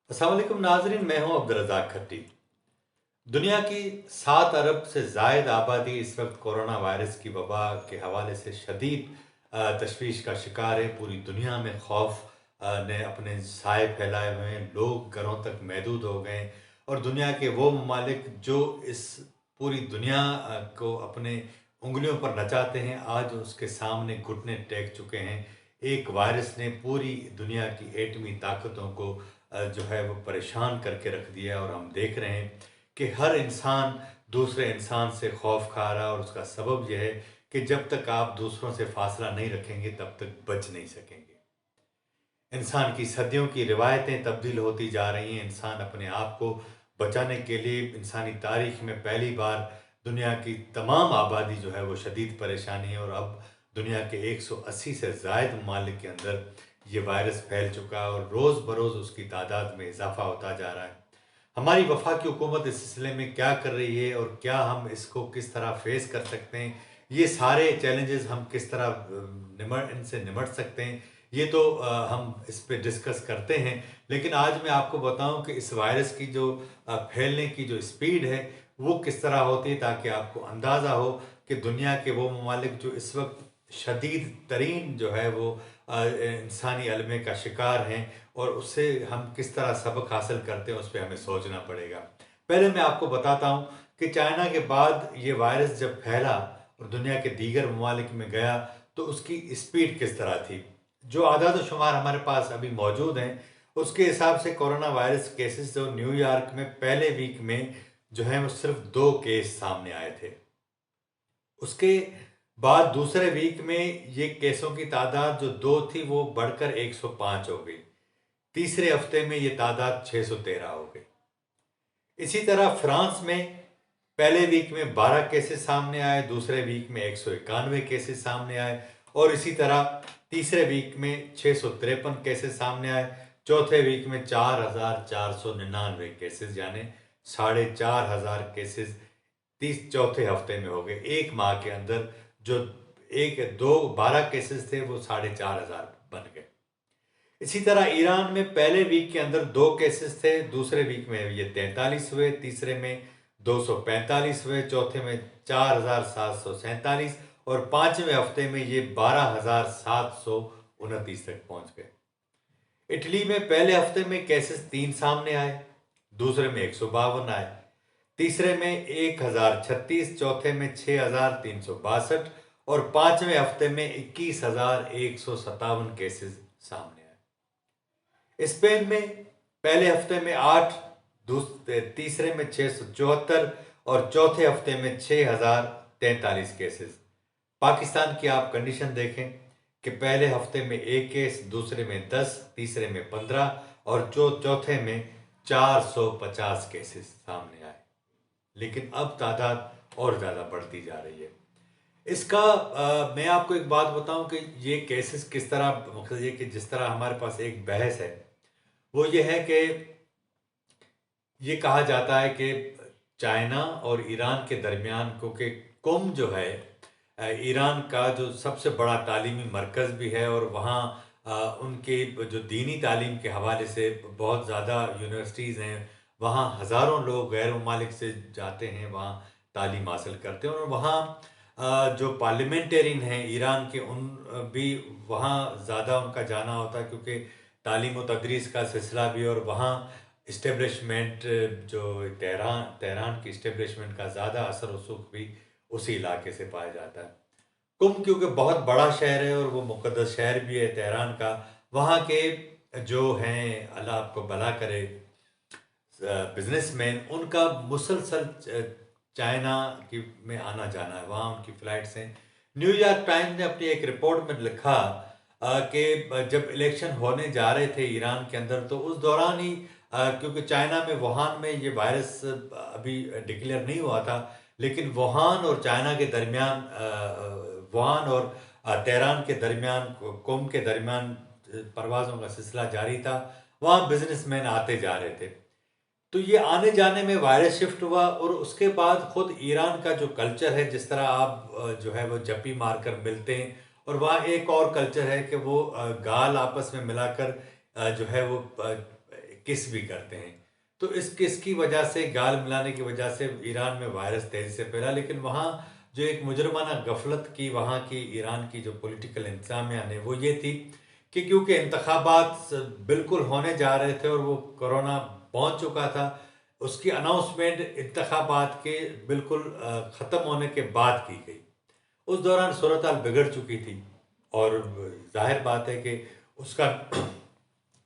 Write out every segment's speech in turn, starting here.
अस्सलाम वालेकुम नाजरीन, मैं हूं अब्दुल रज़ाक खट्टी। दुनिया की 7 अरब से ज़ायद आबादी इस वक्त कोरोना वायरस की वबा के हवाले से शदीद तशवीश का शिकार है। पूरी दुनिया में खौफ ने अपने साए फैलाए हुए हैं। लोग घरों तक महदूद हो गए और दुनिया के वो ममालिक जो इस पूरी दुनिया को अपने उंगलियों पर नचाते हैं, आज उसके सामने घुटने टेक चुके हैं। एक वायरस ने पूरी दुनिया की एटमी ताकतों को जो है वो परेशान करके रख दिया और हम देख रहे हैं कि हर इंसान दूसरे इंसान से खौफ खा रहा है और उसका सबब यह है कि जब तक आप दूसरों से फासला नहीं रखेंगे तब तक बच नहीं सकेंगे। इंसान की सदियों की रिवायतें तब्दील होती जा रही हैं। इंसान अपने आप को बचाने के लिए इंसानी तारीख में पहली बार दुनिया की तमाम आबादी जो है वो शदीद परेशानी है और अब दुनिया के 180 से ज़ायद ममालिक के अंदर ये वायरस फैल चुका है और रोज़ बरोज़ उसकी तादाद में इजाफा होता जा रहा है। हमारी वफाकी हुकूमत इस सिलसिले में क्या कर रही है और क्या हम इसको किस तरह फेस कर सकते हैं, ये सारे चैलेंजेस हम किस तरह इनसे निमट सकते हैं, ये तो हम इस पे डिस्कस करते हैं। लेकिन आज मैं आपको बताऊं कि इस वायरस की जो फैलने की जो स्पीड है वो किस तरह होती है, ताकि आपको अंदाज़ा हो कि दुनिया के वो ममालिक जो इस वक्त शदीद तरीन जो है वो इंसानी अलमे का शिकार हैं और उससे हम किस तरह सबक हासिल करते हैं, उस पर हमें सोचना पड़ेगा। पहले मैं आपको बताता हूँ कि चाइना के बाद ये वायरस जब फैला और दुनिया के दीगर ममालिक में गया तो उसकी स्पीड किस तरह थी। जो आदाद शुमार हमारे पास अभी मौजूद हैं उसके हिसाब से कोरोना वायरस केसेस जो न्यूयॉर्क में पहले वीक में जो है वो सिर्फ 2 केस सामने आए थे। उसके बाद दूसरे वीक में ये केसों की तादाद जो 2 थी वो बढ़कर 105 हो गई। तीसरे हफ्ते में ये तादाद 613 हो गई। इसी तरह फ्रांस में पहले वीक में 12 केसेस सामने आए, दूसरे वीक में 191 केसेस सामने आए और इसी तरह तीसरे वीक में 653 केसेस सामने आए। चौथे वीक में 4499 केसेस यानी 4500 केसेस तीस चौथे हफ्ते में हो गए। एक माह के अंदर जो एक दो 12 केसेस थे वो 4500 बन गए। इसी तरह ईरान में पहले वीक के अंदर 2 केसेस थे, दूसरे वीक में ये 43 हुए, तीसरे में 245 हुए, चौथे में 4747 और पांचवें हफ्ते में ये 12729 तक पहुंच गए। इटली में पहले हफ्ते में केसेस 3 सामने आए, दूसरे में 152 आए, तीसरे में 1036, चौथे में 6362 और पांचवें हफ्ते में 21157 केसेस सामने आए। स्पेन में पहले हफ्ते में 8, तीसरे में 674 और चौथे हफ्ते में 6043 केसेस। पाकिस्तान की आप कंडीशन देखें कि पहले हफ्ते में 1 केस, दूसरे में 10, तीसरे में 15 और चौथे में 450 केसेस सामने आए। लेकिन अब तादाद और ज़्यादा बढ़ती जा रही है। इसका मैं आपको एक बात बताऊं कि ये केसेस किस तरह, मकसद ये कि जिस तरह हमारे पास एक बहस है वो ये है कि ये कहा जाता है कि चाइना और ईरान के दरमियान, क्योंकि कुम जो है ईरान का जो सबसे बड़ा तालीमी मरकज़ भी है और वहाँ उनके जो दीनी तालीम के हवाले से बहुत ज़्यादा यूनिवर्सिटीज़ हैं। वहाँ हज़ारों लोग गैर ममालिक से जाते हैं, वहाँ तालीम हासिल करते हैं और वहाँ जो पार्लियामेंटेरियन हैं ईरान के उन भी वहाँ ज़्यादा उनका जाना होता है, क्योंकि तालीम व तदरीस का सिलसिला भी और वहाँ इस्टेब्लिशमेंट जो तेहरान तेहरान की इस्टेब्लिशमेंट का ज़्यादा असर रसूख भी उसी इलाके से पाया जाता है। कुंभ क्योंकि बहुत बड़ा शहर है और वो मुक़द्दस शहर भी है तेहरान का। वहाँ के जो हैं, अल्लाह आपको भला करे, बिजनेसमैन, उनका मुसलसल चाइना की में आना जाना है, वहाँ उनकी फ्लाइट्स हैं। न्यूयॉर्क टाइम्स ने अपनी एक रिपोर्ट में लिखा कि जब इलेक्शन होने जा रहे थे ईरान के अंदर तो उस दौरान ही क्योंकि चाइना में वुहान में ये वायरस अभी डिक्लेयर नहीं हुआ था, लेकिन वुहान और चाइना के दरमियान वुहान और तेहरान के दरमियान, कुम के दरमियान परवाज़ों का सिलसिला जारी था। वहाँ बिजनेसमैन आते जा रहे थे, तो ये आने जाने में वायरस शिफ्ट हुआ और उसके बाद खुद ईरान का जो कल्चर है, जिस तरह आप जो है वो जपी मारकर मिलते हैं और वहाँ एक और कल्चर है कि वो गाल आपस में मिलाकर जो है वो किस भी करते हैं। तो इस किस की वजह से, गाल मिलाने की वजह से ईरान में वायरस तेजी से फैला। लेकिन वहाँ जो एक मुजरमाना गफलत की वहाँ की ईरान की जो पॉलिटिकल इंतजामिया ने, वो ये थी कि क्योंकि इंतखाबात बिल्कुल होने जा रहे थे और वो कोरोना पहुंच चुका था, उसकी अनाउंसमेंट इंतखाबात के बिल्कुल ख़त्म होने के बाद की गई। उस दौरान सूरत हाल बिगड़ चुकी थी और जाहिर बात है कि उसका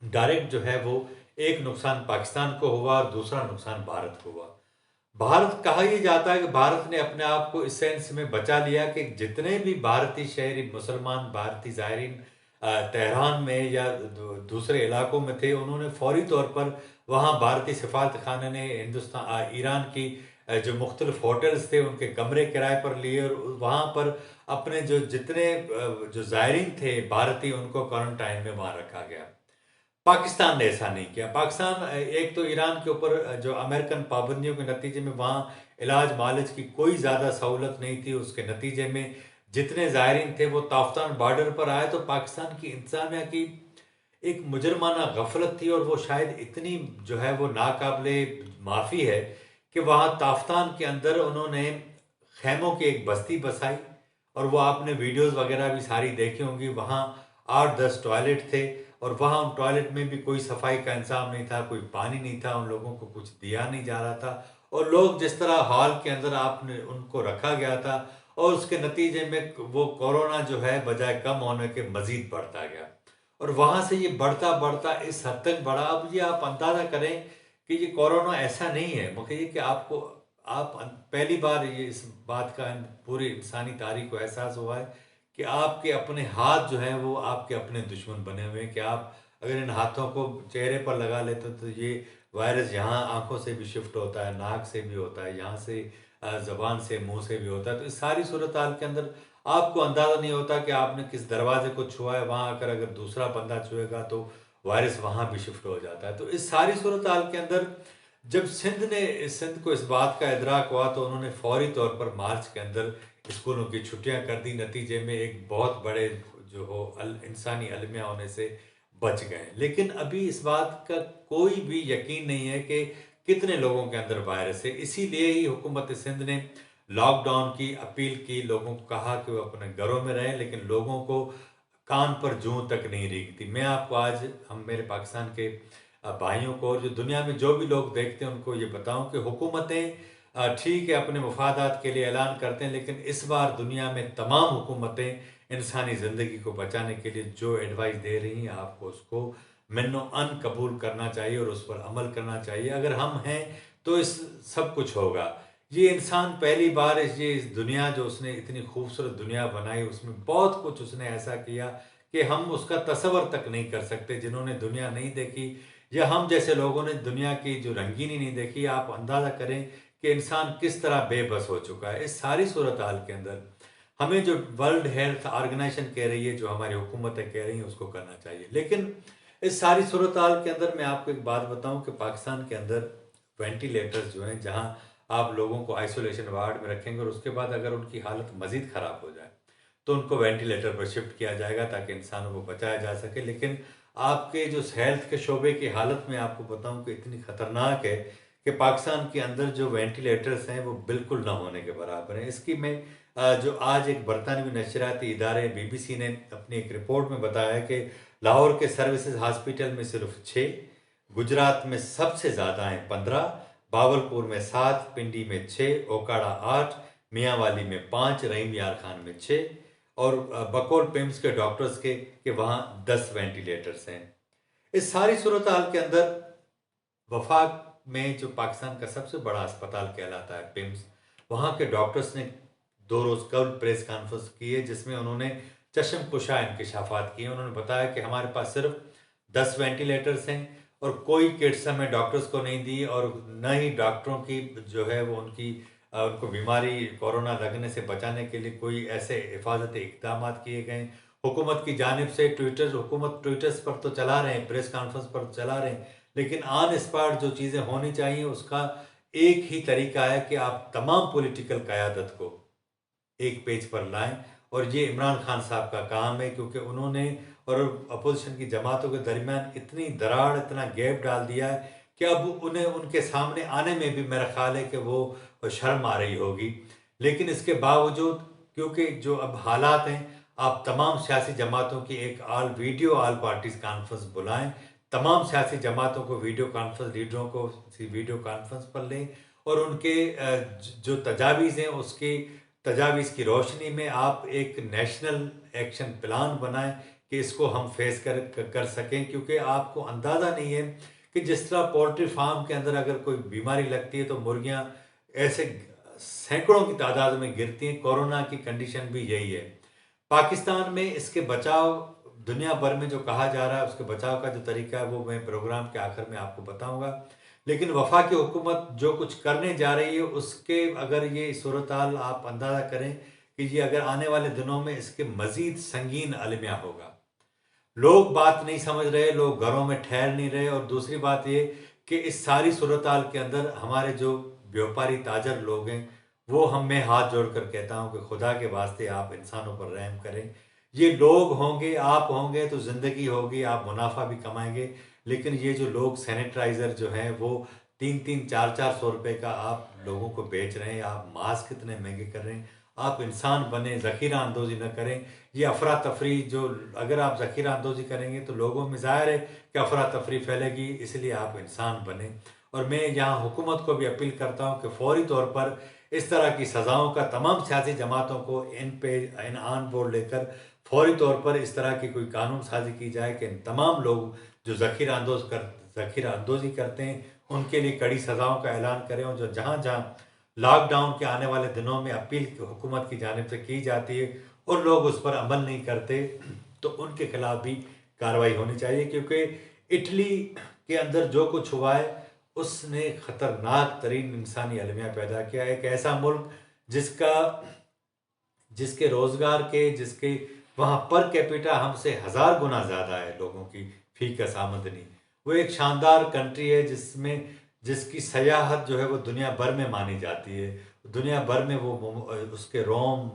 डायरेक्ट जो है वो एक नुकसान पाकिस्तान को हुआ और दूसरा नुकसान भारत को हुआ। भारत, कहा यह जाता है कि भारत ने अपने आप को इस सेंस में बचा लिया कि जितने भी भारतीय शहरी मुसलमान, भारतीय ज़ायरीन तेहरान में या दूसरे इलाकों में थे, उन्होंने फौरी तौर पर वहाँ भारतीय सफारत खाने ने ईरान की जो मुख्तलिफ होटल्स थे उनके कमरे किराए पर लिए और वहाँ पर अपने जो जितने जो ज़ायरीन थे भारतीय, उनको क्वारंटाइन में वहाँ रखा गया। पाकिस्तान ने ऐसा नहीं किया। पाकिस्तान एक तो ईरान के ऊपर जो अमेरिकन पाबंदियों के नतीजे में वहाँ इलाज मालिज की कोई ज़्यादा सहूलत नहीं थी, उसके नतीजे में जितने ज़ायरीन थे वो ताफ्तान बॉर्डर पर आए। तो पाकिस्तान की इंतज़ामिया की एक मुजरमाना गफलत थी और वो शायद इतनी जो है वो नाकाबिले माफ़ी है कि वहाँ ताफ्तान के अंदर उन्होंने खैमों की एक बस्ती बसाई और वो आपने वीडियोस वगैरह भी सारी देखी होंगी। वहाँ 8-10 टॉयलेट थे और वहाँ उन टॉयलेट में भी कोई सफाई का इंतजाम नहीं था, कोई पानी नहीं था, उन लोगों को कुछ दिया नहीं जा रहा था और लोग जिस तरह हॉल के अंदर आपने उनको रखा गया था और उसके नतीजे में वो कोरोना जो है बजाय कम होने के मजीद बढ़ता गया और वहाँ से ये बढ़ता बढ़ता इस हद तक बढ़ा। अब ये आप अंदाज़ा करें कि ये कोरोना ऐसा नहीं है, मगर ये कि आपको आप पहली बार ये इस बात का पूरी इंसानी तारीख को एहसास हुआ है कि आपके अपने हाथ जो हैं वो आपके अपने दुश्मन बने हुए हैं कि आप अगर इन हाथों को चेहरे पर लगा लेते तो ये वायरस यहाँ आंखों से भी शिफ्ट होता है, नाक से भी होता है, यहाँ से ज़बान से, मुंह से भी होता है। तो इस सारी सूरत हाल के अंदर आपको अंदाज़ा नहीं होता कि आपने किस दरवाजे को छुआ है, वहाँ आकर अगर दूसरा बंदा छुएगा तो वायरस वहाँ भी शिफ्ट हो जाता है। तो इस सारी सूरत हाल के अंदर जब सिंध को इस बात का इदराक हुआ तो उन्होंने फौरी तौर पर मार्च के अंदर स्कूलों की छुट्टियां कर दी। नतीजे में एक बहुत बड़े जो हो इंसानी अलमिया होने से बच गए। लेकिन अभी इस बात का कोई भी यकीन नहीं है कि कितने लोगों के अंदर वायरस है। इसीलिए ही हुकूमत सिंध ने लॉकडाउन की अपील की, लोगों को कहा कि वो अपने घरों में रहें, लेकिन लोगों को कान पर जूं तक नहीं रेंगती। मैं आपको आज हम मेरे पाकिस्तान के भाइयों को और जो दुनिया में जो भी लोग देखते हैं उनको ये बताऊं कि हुकूमतें ठीक है अपने मफादात के लिए ऐलान करते हैं, लेकिन इस बार दुनिया में तमाम हुकूमतें इंसानी ज़िंदगी को बचाने के लिए जो एडवाइस दे रही हैं आपको उसको मन्नो अन कबूल करना चाहिए और उस पर अमल करना चाहिए। अगर हम हैं तो इस सब कुछ होगा। ये इंसान पहली बार इस दुनिया जो उसने इतनी खूबसूरत दुनिया बनाई उसमें बहुत कुछ उसने ऐसा किया कि हम उसका तसव्वुर तक नहीं कर सकते। जिन्होंने दुनिया नहीं देखी या हम जैसे लोगों ने दुनिया की जो रंगीनी नहीं देखी, आप अंदाज़ा करें कि इंसान किस तरह बेबस हो चुका है। इस सारी सूरत हाल के अंदर हमें जो वर्ल्ड हेल्थ ऑर्गेनाइजेशन कह रही है, जो हमारी हुकूमतें कह रही हैं, उसको करना चाहिए। लेकिन इस सारी सूरत हाल के अंदर मैं आपको एक बात बताऊं कि पाकिस्तान के अंदर वेंटिलेटर्स जो हैं, जहां आप लोगों को आइसोलेशन वार्ड में रखेंगे और उसके बाद अगर उनकी हालत मज़ीद ख़राब हो जाए तो उनको वेंटिलेटर पर शिफ्ट किया जाएगा ताकि इंसानों को बचाया जा सके। लेकिन आपके जो हेल्थ के शोबे की हालत में आपको बताऊं कि इतनी ख़तरनाक है कि पाकिस्तान के अंदर जो वेंटिलेटर्स हैं वो बिल्कुल ना होने के बराबर हैं। इसकी मैं जो आज एक बरतानवी नशरियाती इदारे BBC ने अपनी एक रिपोर्ट में बताया है कि लाहौर के सर्विसेज हॉस्पिटल में सिर्फ 6, गुजरात में सबसे ज़्यादा हैं 15, बावलपुर में 7, पिंडी में 6, ओकाड़ा 8, मियांवाली में 5, रहीम यार खान में 6 और बकौल पिम्स के डॉक्टर्स के वहाँ 10 वेंटिलेटर्स हैं। इस सारी सूरत हाल के अंदर वफाक में जो पाकिस्तान का सबसे बड़ा अस्पताल कहलाता है पिम्स, वहाँ के डॉक्टर्स ने 2 रोज़ कल प्रेस कॉन्फ्रेंस की है जिसमें उन्होंने चश्म कुशा इंकशाफात किए। उन्होंने बताया कि हमारे पास सिर्फ 10 वेंटिलेटर्स हैं और कोई किट्स हमें डॉक्टर्स को नहीं दी और न ही डॉक्टरों की जो है वो उनको बीमारी कोरोना लगने से बचाने के लिए कोई ऐसे हिफाजती इक़दाम किए गए। हुकूमत की जानिब से हुकूमत ट्विटर्स पर तो चला रहे हैं, प्रेस कॉन्फ्रेंस पर चला रहे हैं, लेकिन ऑन स्पॉट जो चीज़ें होनी चाहिए उसका एक ही तरीका है कि आप तमाम पॉलिटिकल क़यादत को एक पेज पर लाएं और ये इमरान खान साहब का काम है क्योंकि उन्होंने और अपोजिशन की जमातों के दरमियान इतनी दरार, इतना गैप डाल दिया है कि अब उन्हें उनके सामने आने में भी मेरा ख्याल है कि वो शर्म आ रही होगी। लेकिन इसके बावजूद, क्योंकि जो अब हालात हैं, आप तमाम सियासी जमातों की एक ऑल पार्टीज कॉन्फ्रेंस बुलाएं, तमाम सियासी जमातों को वीडियो कॉन्फ्रेंस, लीडरों को वीडियो कॉन्फ्रेंस पर लें और उनके जो तजावीज़ हैं उसकी तजावीज़ की रोशनी में आप एक नेशनल एक्शन प्लान बनाएं कि इसको हम फेस कर सकें। क्योंकि आपको अंदाज़ा नहीं है कि जिस तरह पोल्ट्री फार्म के अंदर अगर कोई बीमारी लगती है तो मुर्गियां ऐसे सैकड़ों की तादाद में गिरती हैं। कोरोना की कंडीशन भी यही है। पाकिस्तान में इसके बचाव, दुनिया भर में जो कहा जा रहा है उसके बचाव का जो तरीका है वो मैं प्रोग्राम के आखिर में आपको बताऊंगा। लेकिन वफाकी हुकूमत जो कुछ करने जा रही है उसके अगर ये सूरत हाल आप अंदाज़ा करें कि ये अगर आने वाले दिनों में इसके मज़ीद संगीन अलमिया होगा। लोग बात नहीं समझ रहे, लोग घरों में ठहर नहीं रहे। और दूसरी बात ये कि इस सारी सूरत हाल के अंदर हमारे जो व्यापारी ताजर लोग हैं वो हम मैं हाथ जोड़कर कहता हूँ कि खुदा के वास्ते आप इंसानों पर रहम करें। ये लोग होंगे, आप होंगे तो ज़िंदगी होगी, आप मुनाफा भी कमाएंगे। लेकिन ये जो लोग सैनिटाइज़र जो हैं वो 3-3, 4-4 सौ रुपये का आप लोगों को बेच रहे हैं, आप मास्क कितने महंगे कर रहे हैं। आप इंसान बने, ज़ख़ीरा अंदोज़ी न करें। ये अफरा तफरी जो, अगर आप ज़ख़ीरा अंदोज़ी करेंगे तो लोगों में ज़ाहिर है कि अफरा तफरी फैलेगी, इसलिए आप इंसान बने। और मैं यहाँ हुकूमत को भी अपील करता हूँ कि फौरी तौर पर इस तरह की सज़ाओं का तमाम सियासी जमातों को इन आन बोर्ड लेकर फौरी तौर पर इस तरह की कोई कानून साजी की जाए कि इन तमाम लोग जो ज़ख़ीरा अंदोज़ी करते हैं उनके लिए कड़ी सज़ाओं का ऐलान करें। और जो जहाँ जहाँ लॉकडाउन के आने वाले दिनों में अपील हुकूमत की जानिब से की जाती है और लोग उस पर अमल नहीं करते तो उनके खिलाफ भी कार्रवाई होनी चाहिए। क्योंकि इटली के अंदर जो कुछ हुआ है उसने ख़तरनाक तरीन इंसानी अलमिया पैदा किया। एक ऐसा मुल्क जिसके रोज़गार के, जिसके वहाँ पर कैपिटा हमसे 1000 गुना ज़्यादा है लोगों की फी का आमदनी। वो एक शानदार कंट्री है जिसकी सयाहत जो है वो दुनिया भर में मानी जाती है। दुनिया भर में वो उसके रोम,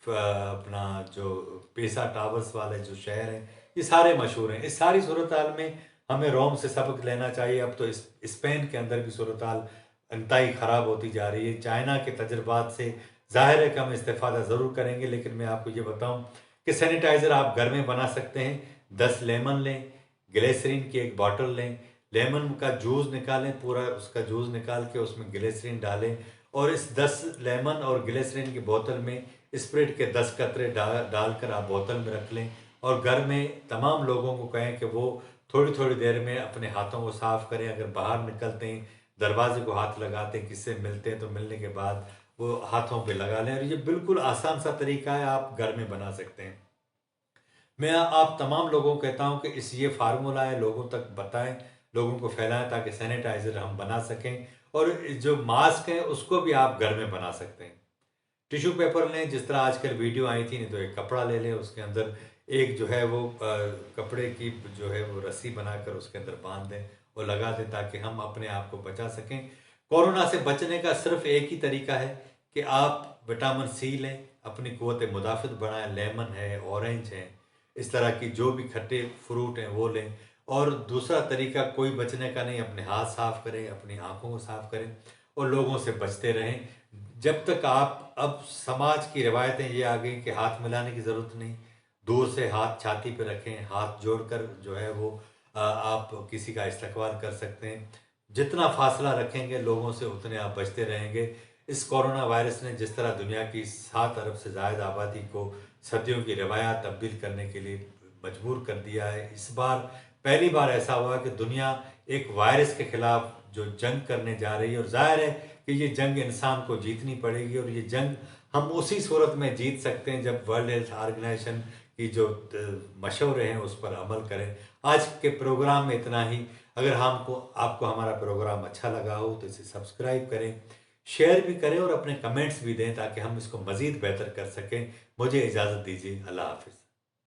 अपना जो पेसा टावर्स वाले जो शहर हैं ये सारे मशहूर हैं। इस सारी सूरत हाल में हमें रोम से सबक लेना चाहिए। अब तो स्पेन के अंदर भी सूरत हाल इंतहाई ख़राब होती जा रही है। चाइना के तजर्बात से ज़ाहिर है कि हम इस्तेफ़ादा ज़रूर करेंगे। लेकिन मैं आपको ये बताऊं कि सैनिटाइज़र आप घर में बना सकते हैं। 10 लेमन लें, ग्लिसरीन की एक बॉटल लें, लेमन का जूस निकालें, पूरा उसका जूस निकाल के उसमें ग्लिसरीन डालें और इस 10 लेमन और ग्लिसरीन की बोतल में स्प्रिट के 10 कतरे डालकर आप बोतल में रख लें। और घर में तमाम लोगों को कहें कि वो थोड़ी थोड़ी देर में अपने हाथों को साफ़ करें। अगर बाहर निकलते हैं, दरवाजे को हाथ लगाते हैं, किससे मिलते हैं तो मिलने के बाद वो हाथों पे लगा लें। और ये बिल्कुल आसान सा तरीका है, आप घर में बना सकते हैं। मैं आप तमाम लोगों को कहता हूँ कि ये फार्मूला है, लोगों तक बताएं, लोगों को फैलाएं ताकि सैनिटाइज़र हम बना सकें। और जो मास्क है उसको भी आप घर में बना सकते हैं। टिश्यू पेपर लें, जिस तरह आजकल वीडियो आई थी, नहीं तो एक कपड़ा ले लें, उसके अंदर एक जो है वो कपड़े की जो है वो रस्सी बनाकर उसके अंदर बांध दें और लगा दें ताकि हम अपने आप को बचा सकें। कोरोना से बचने का सिर्फ एक ही तरीका है कि आप विटामिन सी लें, अपनी क़ुव्वत मुदाफ़त बढ़ाएं। लेमन है, ऑरेंज है, इस तरह की जो भी खट्टे फ्रूट हैं वो लें। और दूसरा तरीका कोई बचने का नहीं, अपने हाथ साफ़ करें, अपनी आँखों को साफ़ करें और लोगों से बचते रहें। जब तक आप, अब समाज की रिवायतें ये आ गई कि हाथ मिलाने की ज़रूरत नहीं, दूर से हाथ छाती पे रखें, हाथ जोड़कर जो है वो आप किसी का इस्तकबाल कर सकते हैं। जितना फासला रखेंगे लोगों से उतने आप बचते रहेंगे। इस कोरोना वायरस ने जिस तरह दुनिया की 7 अरब से ज़ायद आबादी को सदियों की रवायात तब्दील करने के लिए मजबूर कर दिया है, इस बार पहली बार ऐसा हुआ कि दुनिया एक वायरस के खिलाफ जो जंग करने जा रही है। और जाहिर है कि ये जंग इंसान को जीतनी पड़ेगी। और ये जंग हम उसी सूरत में जीत सकते हैं जब वर्ल्ड हेल्थ ऑर्गेनाइजेशन की जो मशवरे हैं उस पर अमल करें। आज के प्रोग्राम में इतना ही। अगर आपको हमारा प्रोग्राम अच्छा लगा हो तो इसे सब्सक्राइब करें, शेयर भी करें और अपने कमेंट्स भी दें ताकि हम इसको मज़ीद बेहतर कर सकें। मुझे इजाज़त दीजिए। अल्लाह हाफ़िज़।